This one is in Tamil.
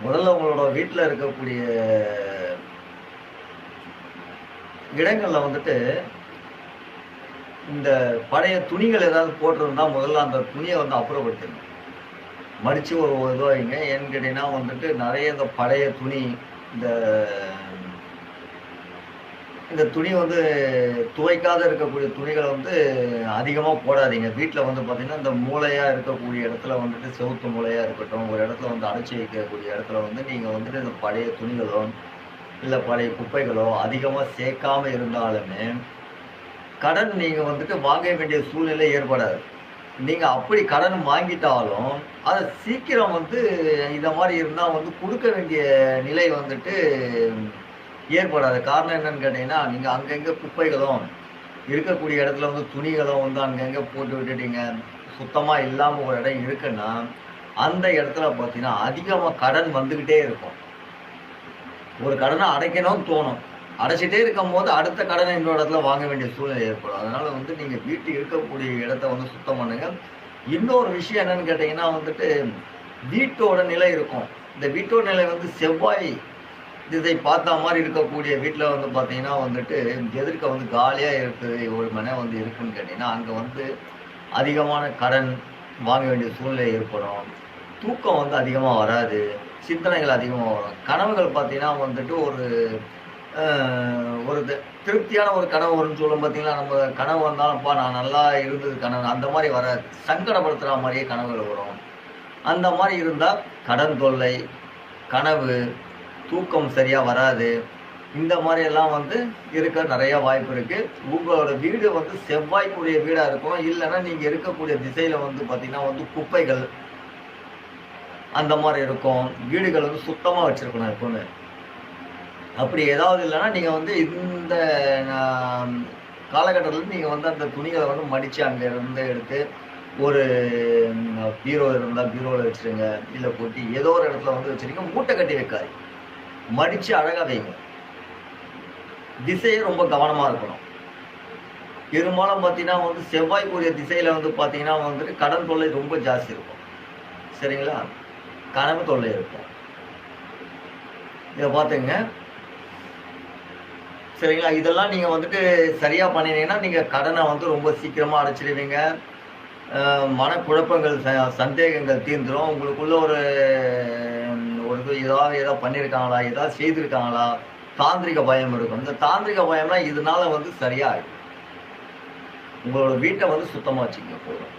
முதல்ல உங்களோட வீட்டில் இருக்கக்கூடிய இடங்கள்ல வந்துட்டு இந்த பழைய துணிகள் ஏதாவது போட்டிருந்தா முதல்ல அந்த துணியை வந்து அப்புறப்படுத்துங்க. மடிச்சு ஒரு இது வைங்க. ஏன்னு கேட்டீங்கன்னா வந்துட்டு நிறைய இந்த பழைய துணி, இந்த இந்த துணி வந்து துவைக்காத இருக்கக்கூடிய துணிகளை வந்து அதிகமாக போடாதீங்க. வீட்டில் வந்து பார்த்தீங்கன்னா, இந்த மூலையாக இருக்கக்கூடிய இடத்துல வந்துட்டு செவுத்து மூலையாக இருக்கட்டும், ஒரு இடத்துல வந்து அடைச்சி வைக்கக்கூடிய இடத்துல வந்து நீங்கள் வந்துட்டு இந்த பழைய துணிகளோ இல்லை பழைய குப்பைகளோ அதிகமாக சேர்க்காம இருந்தாலுமே கடன் நீங்கள் வந்துட்டு வாங்க வேண்டிய சூழ்நிலை ஏற்படாது. நீங்கள் அப்படி கடன் வாங்கிட்டாலும் அதை சீக்கிரம் வந்து இதை மாதிரி இருந்தால் வந்து கொடுக்க வேண்டிய நிலை வந்துட்டு ஏற்படாது. காரணம் என்னன்னு கேட்டீங்கன்னா, நீங்க அங்கங்க குப்பைகளும், இருக்கக்கூடிய இடத்துல வந்து துணிகளும் வந்து அங்கங்க போட்டு விட்டுட்டீங்க. சுத்தமா இல்லாம ஒரு இடம் இருக்குன்னா, அந்த இடத்துல பார்த்தீங்கன்னா, அதிகமா கடன் வந்துகிட்டே இருக்கும். ஒரு கடனை அடைக்கணும்னு தோணும். அடைச்சிட்டே இருக்கும்போது அடுத்த கடனை இன்னொரு இடத்துல வாங்க வேண்டிய சூழ்நிலை ஏற்படும். அதனால வந்து நீங்க வீட்டு இருக்கக்கூடிய இடத்த வந்து சுத்தம் பண்ணுங்க. இன்னொரு விஷயம் என்னன்னு கேட்டீங்கன்னா வந்துட்டு, வீட்டோட நிலை இருக்கும். இந்த வீட்டோட நிலை வந்து செவ்வாய் திசை பார்த்தா மாதிரி இருக்கக்கூடிய வீட்டில் வந்து பார்த்தீங்கன்னா வந்துட்டு எதிர்க்க வந்து காலியாக இருக்குது ஒரு மனை வந்து இருக்குன்னு கேட்டிங்கன்னா, அங்கே வந்து அதிகமான கடன் வாங்க வேண்டிய சூழ்நிலை ஏற்படும். தூக்கம் வந்து அதிகமாக வராது. சிந்தனைகள் அதிகமாக வரும். கனவுகள் பார்த்தீங்கன்னா வந்துட்டு ஒரு ஒரு திருப்தியான ஒரு கனவு வரும்னு சொல்லும். பார்த்தீங்களா, நம்ம கனவு வந்தாலும்ப்பா நான் நல்லா இருந்தது கனவு அந்த மாதிரி வராது. சங்கடப்படுத்துகிற மாதிரியே கனவுகள் வரும். அந்த மாதிரி இருந்தால் கடன் தொல்லை, கனவு, தூக்கம் சரியாக வராது. இந்த மாதிரியெல்லாம் வந்து இருக்க நிறைய வாய்ப்பு இருக்குது. உங்களோட வீடு வந்து செவ்வாய்க்குரிய வீடாக இருக்கும். இல்லைன்னா நீங்கள் இருக்கக்கூடிய திசையில் வந்து பார்த்திங்கன்னா வந்து குப்பைகள் அந்த மாதிரி இருக்கும். வீடுகள் வந்து சுத்தமாக வச்சுருக்கணும் எப்பவுமே. அப்படி ஏதாவது இல்லைன்னா நீங்கள் வந்து இந்த காலகட்டத்தில் நீங்கள் வந்து அந்த துணிகளை வந்து மடித்து அங்கே இருந்து எடுத்து ஒரு பீரோ இருந்தால் பீரோவில் வச்சுருங்க. இல்லை போட்டு ஏதோ ஒரு இடத்துல வந்து வச்சுருங்க. மூட்டை கட்டி வைக்காது, மடித்து அழகாக வைங்க. திசையே ரொம்ப கவனமாக இருக்கணும். பெரும்பாலும் பார்த்தீங்கன்னா வந்து செவ்வாய்க்குரிய திசையில் வந்து பார்த்தீங்கன்னா வந்துட்டு கடன் தொல்லை ரொம்ப ஜாஸ்தி இருக்கும். சரிங்களா, கனவு தொல்லை இருக்கும். இதை பார்த்துங்க. சரிங்களா, இதெல்லாம் நீங்கள் வந்துட்டு சரியாக பண்ணினீங்கன்னா நீங்கள் கடனை வந்து ரொம்ப சீக்கிரமாக அடைச்சிடுவீங்க. மனக்குழப்பங்கள், சந்தேகங்கள் தீர்ந்துடும். உங்களுக்குள்ள ஒரு இது ஏதாவது பண்ணியிருக்காங்களா, ஏதாவது செய்திருக்காங்களா, தாந்திரிக பயம் இருக்கும். இந்த தாந்திரிக பயம்லாம் இதனால வந்து சரியாயிடும். உங்களோட வீட்டை வந்து சுத்தமாக வச்சுக்க போதும்.